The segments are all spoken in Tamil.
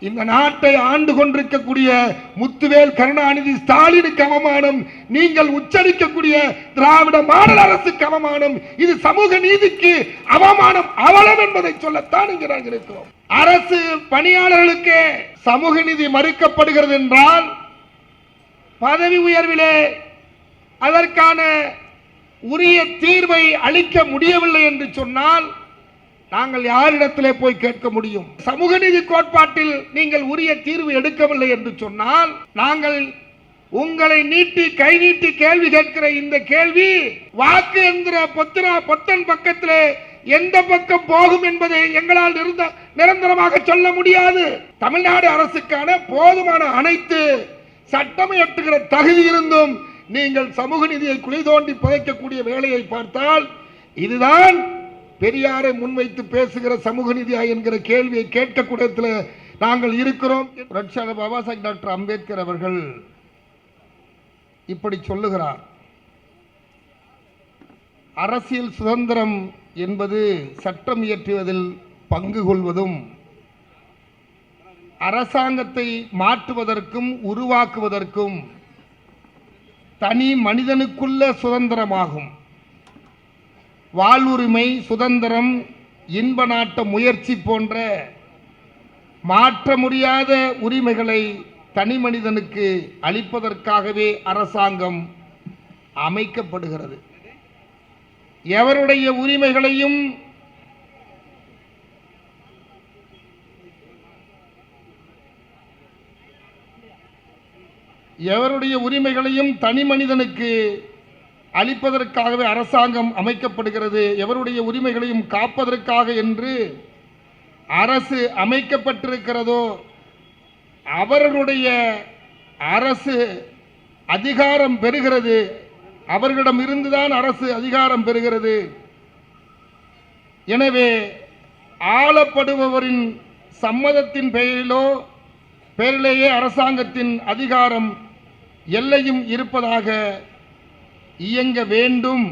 இந்த நாட்டை ஆண்டு கொண்டிருக்கக்கூடிய முத்துவேல் கருணாநிதி ஸ்டாலினுக்கு அவமானம், நீங்கள் உச்சரிக்கக்கூடிய திராவிட மாடல் அரசுக்கு அவமானம், இது சமூக நீதிக்கு அவமானம், அவலம் என்பதை சொல்லத்தான் இங்கு நாங்கள் இருக்கிறோம். அரசு பணியாளர்களுக்கு சமூக நீதி மறுக்கப்படுகிறது என்றால், பதவி உயர்விலே அதற்கான உரிய தீர்வை அளிக்க முடியவில்லை என்று சொன்னால் நாங்கள் யாரிடத்திலே போய் கேட்க முடியும்? சமூக நீதி கோட்பாட்டில் நீங்கள் உரிய தீர்வு எடுக்கவில்லை என்று சொன்னால் நாங்கள் உங்களை நீட்டி கை நீட்டி கேள்வி கேட்கிற இந்த கேள்வி வாக்கு என்கிற பொத்தன் பக்கத்திலே எந்த பக்கம் போகும் என்பதை எங்களால் நிரந்தரமாக சொல்ல முடியாது. தமிழ்நாடு அரசுக்கான போதுமான அனைத்து சட்டம் இயற்றுகிற தகுதி இருந்தும் நீங்கள் சமூக நீதியை குழி தோண்டி புதைக்கக்கூடிய வேலையை பார்த்தால், இதுதான் பெரியாரை முன்வைத்து பேசுகிற சமூக நீதியா என்கிற கேள்வியை கேட்கக்கூடத்தில் நாங்கள் இருக்கிறோம். பாபா சாஹிப் டாக்டர் அம்பேத்கர் அவர்கள் இப்படி சொல்லுகிறார்: அரசியல் சுதந்திரம் என்பது சட்டம் இயற்றுவதில் பங்கு கொள்வதும் அரசாங்கத்தை மாற்றுவதற்கும் உருவாக்குவதற்கும் தனி மனிதனுக்குள்ள சுதந்திரமாகும். வாழ்வுரிமை, சுதந்திரம், இன்ப நாட்ட முயற்சி போன்ற மாற்ற முடியாத உரிமைகளை தனி மனிதனுக்கு அளிப்பதற்காகவே அரசாங்கம் அமைக்கப்படுகிறது. எவருடைய உரிமைகளையும் தனி மனிதனுக்கு அளிப்பதற்காகவே அரசாங்கம் அமைக்கப்படுகிறது. எவருடைய உரிமைகளையும் காப்பதற்காக என்று அரசு அமைக்கப்பட்டிருக்கிறதோ அவர்களுடைய அரசு அதிகாரம் பெறுகிறது. அவர்களிடம் இருந்துதான் அரசு அதிகாரம் பெறுகிறது. எனவே ஆளப்படுபவரின் சம்மதத்தின் பெயரிலேயே அரசாங்கத்தின் அதிகாரம் எல்லையும் இருப்பதாக இயங்க வேண்டும்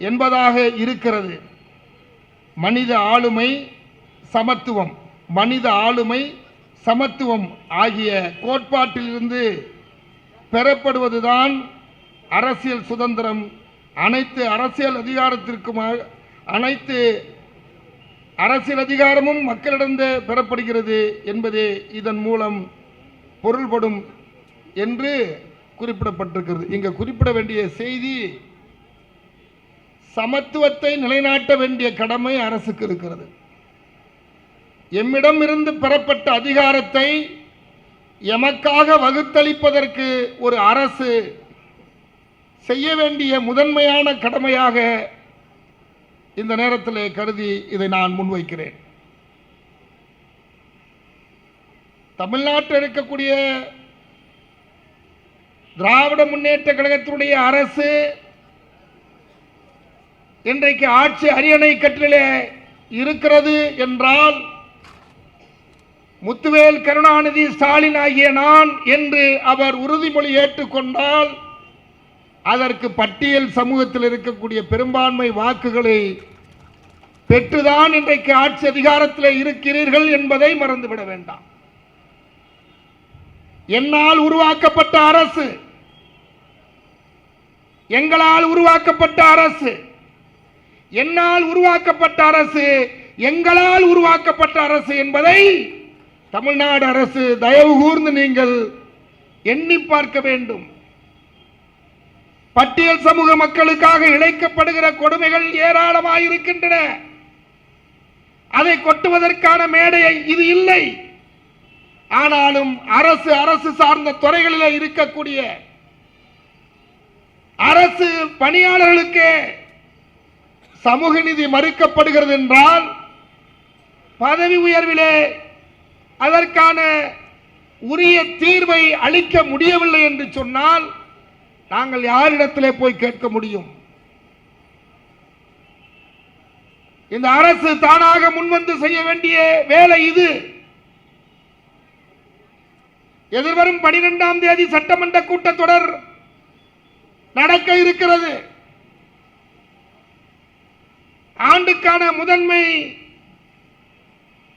என்பதாக இருக்கிறது. மனித ஆளுமை, சமத்துவம் ஆகிய கோட்பாட்டிலிருந்து பெறப்படுவதுதான் அரசியல் சுதந்திரம். அனைத்து அரசியல் அதிகாரமும் மக்களிடந்து பெறப்படுகிறது என்பதே இதன் மூலம் பொருள்படும் என்று குறிப்பிடப்பட்டிருக்கிறது. இங்கு குறிப்பிட வேண்டிய செய்தி, சமத்துவத்தை நிலைநாட்ட வேண்டிய கடமை அரசுக்கு இருக்கிறது. எம்மிடம் இருந்து பெறப்பட்ட அதிகாரத்தை எமக்காக வகுத்தளிப்பதற்கு ஒரு அரசு செய்ய வேண்டிய முதன்மையான கடமையாக இந்த நேரத்தில் கருதி இதை நான் முன்வைக்கிறேன். தமிழ்நாட்டில் இருக்கக்கூடிய திராவிட முன்னேற்ற கழகத்தினுடைய அரசு இன்றைக்கு ஆட்சி அரியணை கட்டிலே இருக்கிறது என்றால், முத்துவேல் கருணாநிதி ஸ்டாலின் ஆகிய நான் என்று அவர் உறுதிமொழி ஏற்றுக்கொண்டால், அதற்கு பட்டியல் சமூகத்தில் இருக்கக்கூடிய பெரும்பான்மை வாக்குகளை பெற்றுதான் இன்றைக்கு ஆட்சி அதிகாரத்தில் இருக்கிறீர்கள் என்பதை மறந்துவிட வேண்டாம். என்னால் உருவாக்கப்பட்ட அரசு, எங்களால் உருவாக்கப்பட்ட அரசு, என்னால் உருவாக்கப்பட்ட அரசு, எங்களால் உருவாக்கப்பட்ட அரசு என்பதை தமிழ்நாடு அரசு தயவு கூர்ந்து நீங்கள் எண்ணி பார்க்க வேண்டும். பட்டியல் சமூக மக்களுக்காக இழைக்கப்படுகிற கொடுமைகள் ஏராளமாயிருக்கின்றன. அதை கொட்டுவதற்கான மேடையை இது இல்லை. ஆனாலும் அரசு சார்ந்த துறைகளில் இருக்கக்கூடிய அரசு பணியாளர்களுக்கு சமூக நீதி மறுக்கப்படுகிறது என்றால், பதவி உயர்விலே அதற்கான உரிய தீர்வை அளிக்க முடியவில்லை என்று சொன்னால் நாங்கள் யாரிடத்திலே போய் கேட்க முடியும்? இந்த அரசு தானாக முன்வந்து செய்ய வேண்டிய வேலை இது. எதிர்வரும் 12ஆம் தேதி சட்டமன்ற கூட்டத்தொடர் நடக்க இருக்கிறது. ஆண்டுக்கான முதன்மை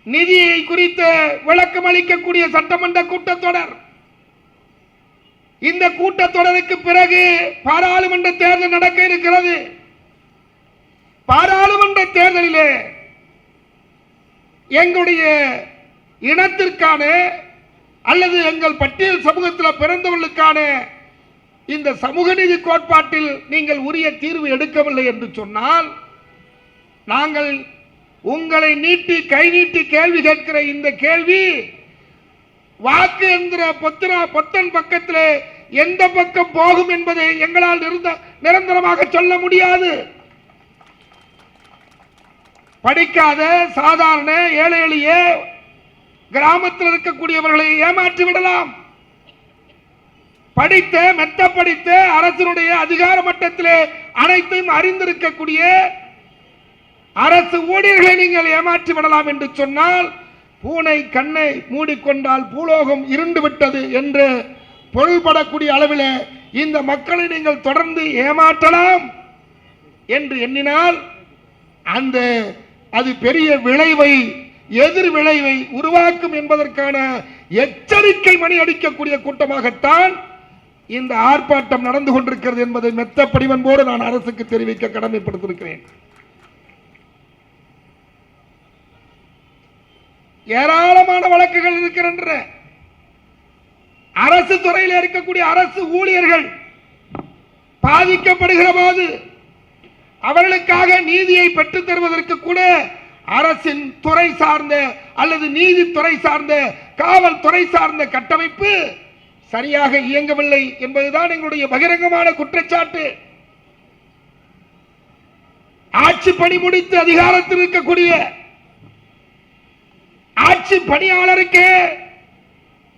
நிதியை குறித்து விளக்கம் அளிக்கக்கூடிய சட்டமன்ற கூட்டத்தொடர். இந்த கூட்டத்தொடருக்கு பிறகு பாராளுமன்ற தேர்தல் நடக்க இருக்கிறது. பாராளுமன்ற தேர்தலிலே எங்களுடைய இனத்திற்கான அல்லது எங்கள் பட்டியல் சமூகத்தில் பிறந்தவர்களுக்கான இந்த சமூக நீதி கோட்பாட்டில் நீங்கள் உரிய தீர்வு எடுக்கவில்லை என்று சொன்னால், நாங்கள் உங்களை நீட்டி கை நீட்டி கேள்வி கேட்கிற இந்த கேள்வி வாக்கு என்கிற பொத்தன் பக்கத்தில் எந்த பக்கம் போகும் என்பதை எங்களால் நிரந்தரமாக சொல்ல முடியாது. படிக்காத சாதாரண ஏழை எளிய கிராமத்தில் இருக்கக்கூடியவர்களை ஏமாற்றி விடலாம். படித்த மெத்த படித்த அரசினுடைய அதிகார மட்டத்திலே அனைத்தையும் அறிந்திருக்கக்கூடிய அரசு ஊழியர்களை நீங்கள் ஏமாற்றி விடலாம் என்று சொன்னால், பூனை கண்ணை மூடிக்கொண்டால் பூலோகம் இருண்டு விட்டது என்று பொருள்படக்கூடிய அளவில் இந்த மக்களை நீங்கள் தொடர்ந்து ஏமாற்றலாம் என்று எண்ணினால் அது பெரிய விளைவை எதிர் விளைவை உருவாக்கும் என்பதற்கான எச்சரிக்கை மணி அடிக்கக்கூடிய கூட்டமாகத்தான் இந்த ஆர்ப்பாட்டம் நடந்து கொண்டிருக்கிறது என்பதை மெத்த படிவன்போடு நான் அரசுக்கு தெரிவிக்க கடமைப்படுத்திருக்கிறேன். ஏராளமான வழக்குகள் இருக்கின்றன. அரசு துறையில் இருக்கக்கூடிய அரசு ஊழியர்கள் பாதிக்கப்படுகிற போது அவர்களுக்காக நீதியை பெற்றுத் தருவதற்கு கூட அரசின் துறை சார்ந்த அல்லது நீதித்துறை சார்ந்த காவல்துறை சார்ந்த கட்டமைப்பு சரியாக இயங்கவில்லை என்பதுதான் எங்களுடைய பகிரங்கமான குற்றச்சாட்டு. ஆட்சி பணி முடித்து அதிகாரத்தில் இருக்கக்கூடிய ஆட்சி பணியாளருக்கு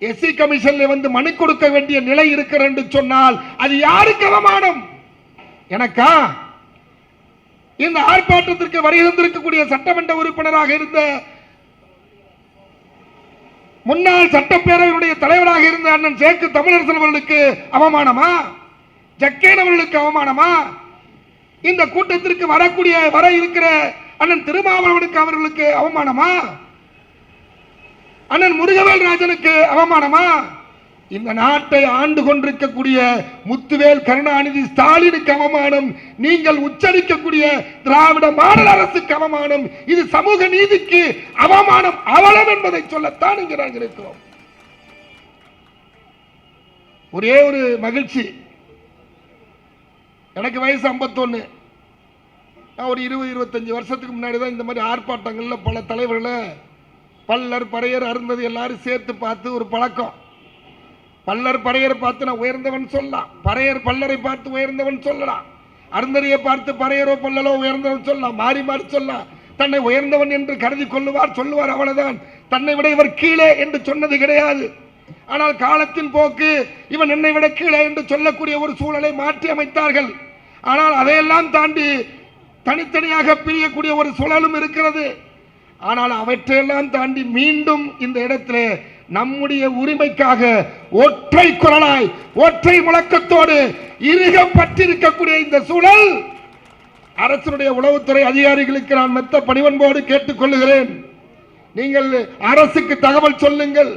எஸ்சி கமிஷன்ல வந்து மனு கொடுக்க வேண்டிய நிலை இருக்கிறது என்று சொன்னால் அது யாருக்கு அவமானம்? எனக்கா? இந்த ஆர்ப்பாட்டத்திற்கு வருகின்றிருக்கக்கூடிய சட்டமன்ற உறுப்பினராக இருந்த முன்னாள் சட்டப்பேரவையுடைய தலைவராக இருந்த அண்ணன் சேக்கு தமிழரசன் அவர்களுக்கு அவமானமா? ஜக்கேன் அவர்களுக்கு அவமானமா? இந்த கூட்டத்திற்கு வர இருக்கிற அண்ணன் திருமாவளவனுக்கு அவர்களுக்கு அவமானமா? அண்ணன் முருகவேல் ராஜனுக்கு அவமானமா? இந்த நாட்டை ஆண்டு கொண்டிருக்கக்கூடிய முத்துவேல் கருணாநிதி ஸ்டாலினுக்கு அவமானம். நீங்கள் உச்சரிக்கக்கூடிய திராவிட மாடல் அரசுக்கு அவமானம். இது சமூக நீதிக்கு அவமானம், அவலம் என்பதை சொல்லத்தான் இங்கு நாங்கள் இருக்கிறோம். ஒரே ஒரு மகிழ்ச்சி, எனக்கு வயசு 51. நான் ஒரு 20-25 வருஷத்துக்கு முன்னாடி தான் இந்த மாதிரி ஆர்ப்பாட்டங்கள்ல பல தலைவர்களை பல்லர் பறையர் அருந்தது எல்லாரும் சேர்த்து பார்த்து ஒரு பழக்கம். பல்லர் பறையரை பார்த்து நான் உயர்ந்தவன் சொல்லலாம், பறையர் பல்லரை பார்த்து உயர்ந்தவன் சொல்லலாம், அருந்தரியை பார்த்து பறையரோ பல்லலோ உயர்ந்தவன் சொல்லலாம், மாறி மாறி சொல்லலாம். தன்னை உயர்ந்தவன் என்று கருதி சொல்லுவார், அவ்வளவுதான். தன்னை விட இவர் கீழே என்று சொன்னது கிடையாது. ஆனால் காலத்தின் போக்கு இவன் என்னை விட கீழே என்று சொல்லக்கூடிய ஒரு சூழலை மாற்றி அமைத்தார்கள். ஆனால் அதையெல்லாம் தாண்டி தனித்தனியாக பிரியக்கூடிய ஒரு சூழலும் இருக்கிறது. ஆனால் அவற்றையெல்லாம் தாண்டி மீண்டும் இந்த இடத்திலே நம்முடைய உரிமைக்காக ஒற்றை குரலாய் ஒற்றை முழக்கத்தோடு இறுகப்பட்டிருக்கக்கூடிய இந்த சூழல் அரசுடைய உளவுத்துறை அதிகாரிகளுக்கு நான் மெத்த பணிவன்போடு கேட்டுக் கொள்ளுகிறேன். நீங்கள் அரசுக்கு தகவல் சொல்லுங்கள்.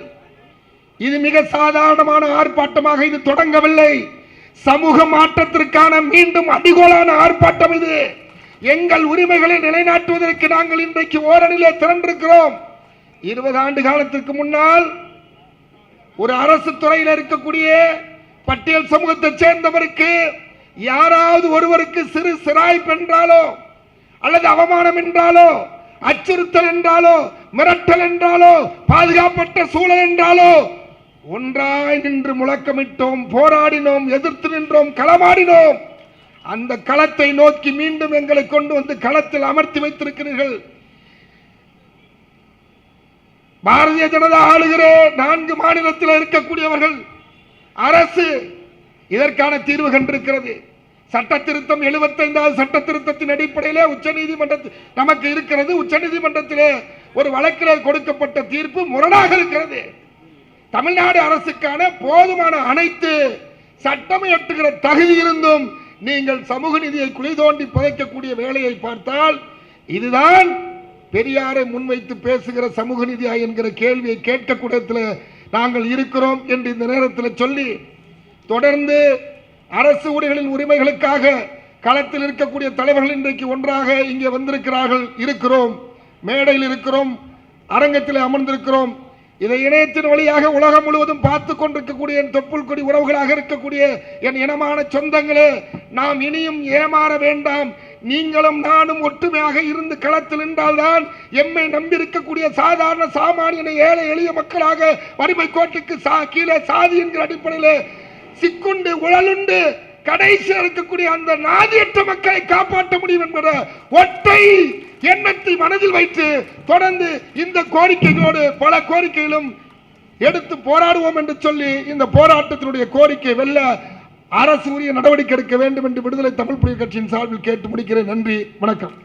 இது மிக சாதாரணமான ஆர்ப்பாட்டமாக இது தொடங்கவில்லை. சமூக மாற்றத்திற்கான மீண்டும் அடிகோலான ஆர்ப்பாட்டம் இது. எங்கள் உரிமைகளை நிலைநாட்டுவதற்கு நாங்கள் இன்றைக்கு ஓரணிலே திரண்டிருக்கிறோம். 20 ஆண்டு காலத்திற்கு முன்னால் ஒரு அரசு துறையில் இருக்கக்கூடிய பட்டியல் சமூகத்தைச் சேர்ந்தவருக்கு யாராவது ஒருவருக்கு சிறு சிராய்ப்பு என்றாலோ அல்லது அவமானம் என்றாலோ அச்சுறுத்தல் என்றாலோ மிரட்டல் என்றாலோ பாதுகாப்பற்ற சூழல் என்றாலோ ஒன்றாய் நின்று முழக்கமிட்டோம், போராடினோம், எதிர்த்து நின்றோம், களமாடினோம். அந்த களத்தை நோக்கி மீண்டும் எங்களை கொண்டு வந்து களத்தில் அமர்த்தி வைத்திருக்கிறீர்கள். பாரதிய ஜனதா ஆளுகிற 4 மாநிலத்தில் இருக்கக்கூடியவர்கள் அரசு இதற்கான தீர்வு கண்டிருக்கிறது. சட்ட திருத்தம் 75வது சட்ட திருத்தத்தின் அடிப்படையிலே உச்சநீதிமன்றத்தில் நமக்கு இருக்கிறது. உச்சநீதிமன்றத்திலே ஒரு வழக்கில் கொடுக்கப்பட்ட தீர்ப்பு முரணாக இருக்கிறது. தமிழ்நாடு அரசுக்கான போதுமான அனைத்து சட்டம் எட்டுகிற தகுதி இருந்தும் நீங்கள் சமூக நீதியை குழி தோண்டி புதைக்கக்கூடிய வேலையை பார்த்தால் இதுதான் பெரியாரை முன்வைத்து பேசுகிற சமூக நீதியா என்கிற கேள்வியை கேட்கக்கூடத்தில் நாங்கள் இருக்கிறோம் என்று இந்த நேரத்தில் சொல்லி, தொடர்ந்து அரசு ஊழியர்களின் உரிமைகளுக்காக களத்தில் இருக்கக்கூடிய தலைவர்கள் இன்றைக்கு ஒன்றாக இங்கே வந்திருக்கிறார்கள். இருக்கிறோம், மேடையில் இருக்கிறோம், அரங்கத்தில் அமர்ந்திருக்கிறோம். இதை இணையத்தின் வழியாக உலகம் முழுவதும் பார்த்து கொண்டிருக்கக்கூடிய என் தொப்புள் கொடி உறவுகளாக இருக்கக்கூடிய என் இனமான சொந்தங்களே, நாம் இனியும் ஏமாற வேண்டாம். நீங்களும் நானும் ஒற்றுமையாக இருந்து களத்தில் நின்றால்தான் எம்மை நம்பியிருக்கக்கூடிய சாதாரண சாமானியனை ஏழை எளிய மக்களாக வறுமை கோட்டுக்கு கீழே சாதி என்கிற அடிப்படையில் சிக்குண்டு உழலுண்டு கடைசியாக இருக்கக்கூடிய அந்த நாதியற்ற மக்களை காப்பாற்ற முடியும் என்கிற ஒற்றை எண்ணத்தை மனதில் வைத்து தொடர்ந்து இந்த கோரிக்கைகளோடு பல கோரிக்கைகளும் எடுத்து போராடுவோம் என்று சொல்லி இந்த போராட்டத்தினுடைய கோரிக்கை வெல்ல அரசு உரிய நடவடிக்கை எடுக்க வேண்டும் என்று விடுதலை தமிழ் புலிகள் கட்சியின் சார்பில் கேட்டு முடிக்கிறேன். நன்றி, வணக்கம்.